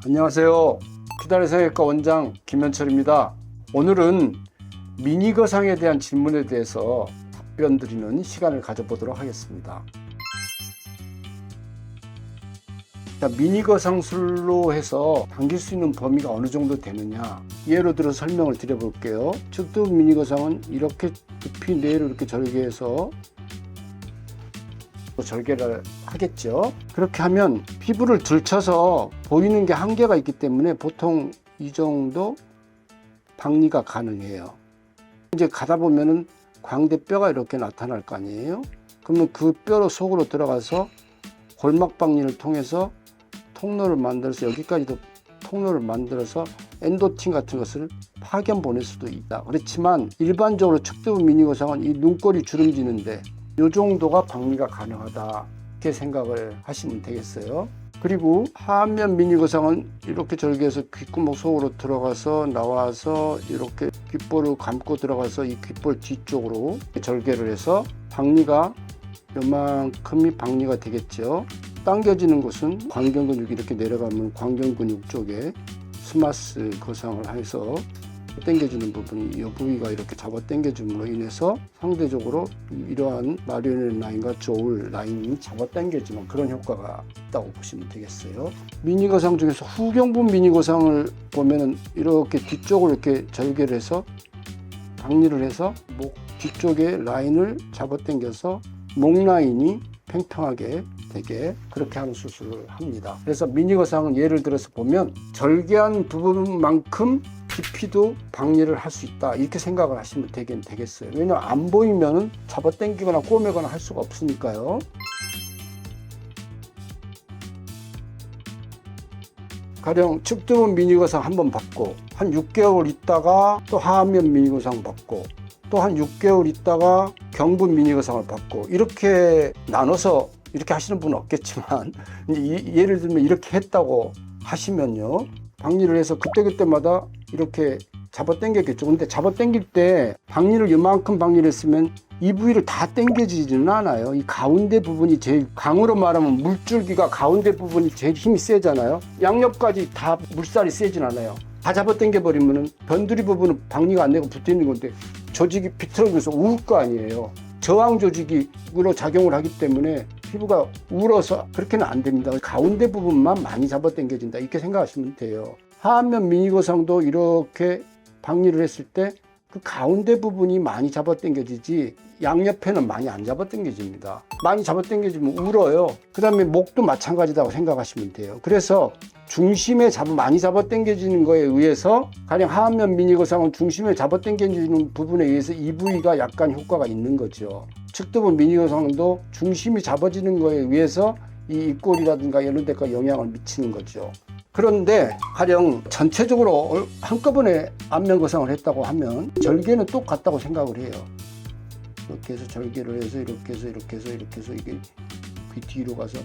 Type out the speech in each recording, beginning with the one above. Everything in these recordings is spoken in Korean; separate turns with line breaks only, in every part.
안녕하세요. 피다리성형외과 원장 김현철입니다. 오늘은 미니거상에 대한 질문에 대해서 답변 드리는 시간을 가져보도록 하겠습니다. 미니거상술로 해서 당길 수 있는 범위가 어느 정도 되느냐, 예로 들어 설명을 드려볼게요. 측두 미니거상은 이렇게 두피 뇌를 이렇게 절개해서 절개를 하겠죠. 그렇게 하면 피부를 들쳐서 보이는 게 한계가 있기 때문에 보통 이 정도 박리가 가능해요. 이제 가다 보면은 광대뼈가 이렇게 나타날 거 아니에요. 그러면 그 뼈로 속으로 들어가서 골막 박리를 통해서 통로를 만들어서 여기까지도 통로를 만들어서 엔도틴 같은 것을 파견 보낼 수도 있다. 그렇지만 일반적으로 측두부 미니거상은 이 눈꼬리 주름지는데 이 정도가 박리가 가능하다, 이렇게 생각을 하시면 되겠어요. 그리고 하안면 미니거상은 이렇게 절개해서 귓구멍 속으로 들어가서 나와서 이렇게 귓볼을 감고 들어가서 이 귓볼 뒤쪽으로 절개를 해서 박리가 요만큼이 박리가 되겠죠. 당겨지는 곳은 광견근육이 이렇게 내려가면 광견근육 쪽에 스마스 거상을 해서 당겨주는 부분이 이 부위가 이렇게 잡아 당겨줌으로 인해서 상대적으로 이러한 마리오넷 라인과 저울 라인이 잡아 당겨지는 그런 효과가 있다고 보시면 되겠어요. 미니거상 중에서 후경부 미니거상을 보면은 이렇게 뒤쪽으로 이렇게 절개를 해서 박리를 해서 목 뒤쪽에 라인을 잡아 당겨서 목 라인이 팽팽하게 되게 그렇게 하는 수술을 합니다. 그래서 미니거상은 예를 들어서 보면 절개한 부분만큼 깊이도 박리를 할 수 있다, 이렇게 생각을 하시면 되겠어요. 왜냐하면 안 보이면 잡아당기거나 꼬매거나 할 수가 없으니까요. 가령 측두부 미니거상 한번 받고 한 6개월 있다가 또 하안면 미니거상 받고 또 한 6개월 있다가 경부 미니거상을 받고 이렇게 나눠서 이렇게 하시는 분은 없겠지만 예를 들면 이렇게 했다고 하시면요, 박리를 해서 그때그때마다 이렇게 잡아 당겼겠죠. 근데 잡아 당길 때 박리를 이만큼 박리를 했으면 이 부위를 다 당겨지지는 않아요. 이 가운데 부분이 제일, 강으로 말하면 물줄기가 가운데 부분이 제일 힘이 세잖아요. 양옆까지 다 물살이 세진 않아요. 다 잡아 당겨 버리면은 변두리 부분은 박리가 안 내고 붙어 있는 건데 조직이 비틀어져서 우을 거 아니에요. 저항 조직으로 작용을 하기 때문에 피부가 울어서 그렇게는 안 됩니다. 가운데 부분만 많이 잡아 당겨진다, 이렇게 생각하시면 돼요. 하안면 미니거상도 이렇게 박리를 했을 때 그 가운데 부분이 많이 잡아 당겨지지 양옆에는 많이 안 잡아 당겨집니다. 많이 잡아 당겨지면 울어요. 그 다음에 목도 마찬가지라고 생각하시면 돼요. 그래서 중심에 많이 잡아 당겨지는 거에 의해서, 가령 하안면 미니거상은 중심에 잡아 당겨지는 부분에 의해서 이 부위가 약간 효과가 있는 거죠. 측두부 미니거상도 중심이 잡아지는 거에 의해서 이 입꼬리라든가 이런 데가 영향을 미치는 거죠. 그런데 가령 전체적으로 한꺼번에 안면 거상을 했다고 하면 절개는 똑같다고 생각을 해요. 이렇게 해서 절개를 해서 이렇게 해서 이렇게 해서 이렇게 해서 이게 귀 뒤로 가서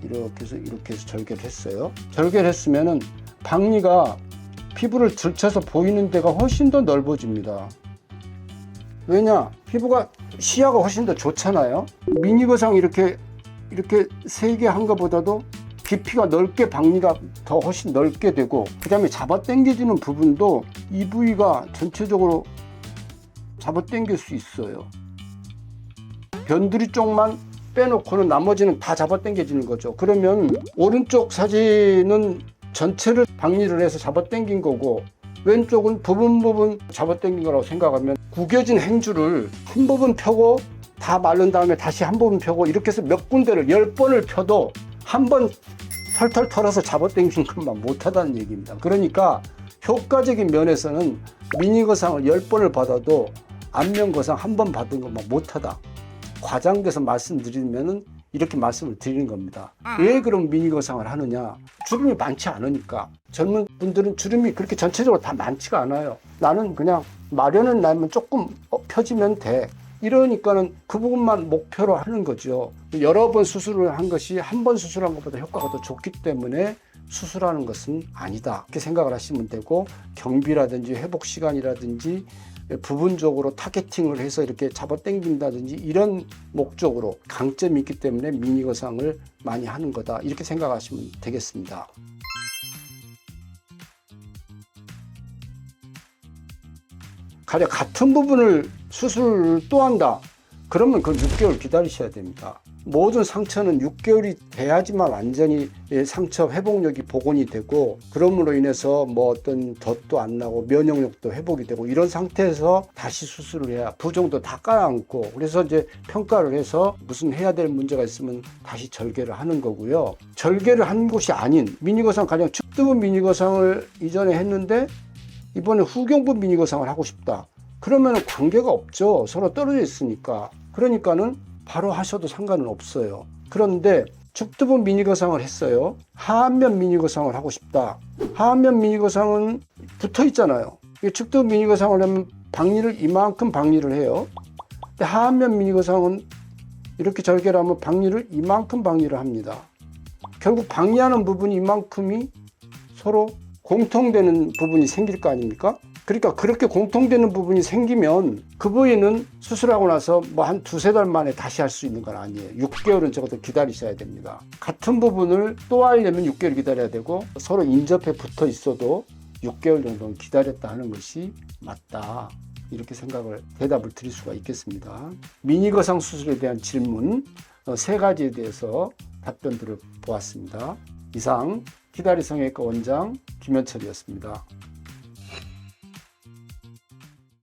이렇게 해서 절개를 했어요. 절개를 했으면은 박리가 피부를 들쳐서 보이는 데가 훨씬 더 넓어집니다. 왜냐? 피부가 시야가 훨씬 더 좋잖아요. 미니거상 이렇게 3개 한 것보다도 깊이가 넓게 박리가 더 훨씬 넓게 되고, 그 다음에 잡아 당겨지는 부분도 이 부위가 전체적으로 잡아 당길 수 있어요. 변두리 쪽만 빼놓고는 나머지는 다 잡아 당겨지는 거죠. 그러면 오른쪽 사진은 전체를 박리를 해서 잡아 당긴 거고 왼쪽은 부분 잡아 당긴 거라고 생각하면 구겨진 행주를 한 부분 펴고 다 마른 다음에 다시 한 부분 펴고 이렇게 해서 몇 군데를 10번을 펴도 한 번 털털 털어서 잡아 당기는 것만 못하다는 얘기입니다. 그러니까 효과적인 면에서는 미니거상을 10번을 받아도 안면거상 한 번 받은 것만 못하다, 과장돼서 말씀드리면은 이렇게 말씀을 드리는 겁니다. 왜 그럼 미니거상을 하느냐? 주름이 많지 않으니까. 젊은 분들은 주름이 그렇게 전체적으로 다 많지가 않아요. 나는 그냥 마련은 나면 조금 펴지면 돼, 이러니까는 그 부분만 목표로 하는 거죠. 여러 번 수술을 한 것이 한 번 수술한 것보다 효과가 더 좋기 때문에 수술하는 것은 아니다, 이렇게 생각을 하시면 되고, 경비라든지 회복 시간이라든지 부분적으로 타겟팅을 해서 이렇게 잡아 당긴다든지 이런 목적으로 강점이 있기 때문에 미니거상을 많이 하는 거다, 이렇게 생각하시면 되겠습니다. 가령 같은 부분을 수술을 또 한다. 그러면 그건 6개월 기다리셔야 됩니다. 모든 상처는 6개월이 돼야지만 완전히 상처 회복력이 복원이 되고, 그럼으로 인해서 뭐 어떤 덧도 안 나고 면역력도 회복이 되고, 이런 상태에서 다시 수술을 해야 부종도 다 깔아앉고, 그래서 이제 평가를 해서 무슨 해야 될 문제가 있으면 다시 절개를 하는 거고요. 절개를 한 곳이 아닌 미니거상, 가령 측두부 미니거상을 이전에 했는데 이번에 후경부 미니거상을 하고 싶다. 그러면 관계가 없죠. 서로 떨어져 있으니까. 그러니까는 바로 하셔도 상관은 없어요. 그런데 측두부 미니거상을 했어요. 하안면 미니거상을 하고 싶다. 하안면 미니거상은 붙어 있잖아요. 측두부 미니거상을 하면 박리를 이만큼 박리를 해요. 근데 하안면 미니거상은 이렇게 절개를 하면 박리를 이만큼 박리를 합니다. 결국 박리하는 부분이 이만큼이 서로 공통되는 부분이 생길 거 아닙니까? 그러니까 그렇게 공통되는 부분이 생기면 그 부위는 수술하고 나서 뭐 한 두세 달 만에 다시 할 수 있는 건 아니에요. 6개월은 적어도 기다리셔야 됩니다. 같은 부분을 또 하려면 6개월 기다려야 되고, 서로 인접해 붙어 있어도 6개월 정도는 기다렸다 하는 것이 맞다. 이렇게 대답을 드릴 수가 있겠습니다. 미니거상 수술에 대한 질문 3가지에 대해서 답변들을 보았습니다. 이상 기다리 성형외과 원장 김현철이었습니다.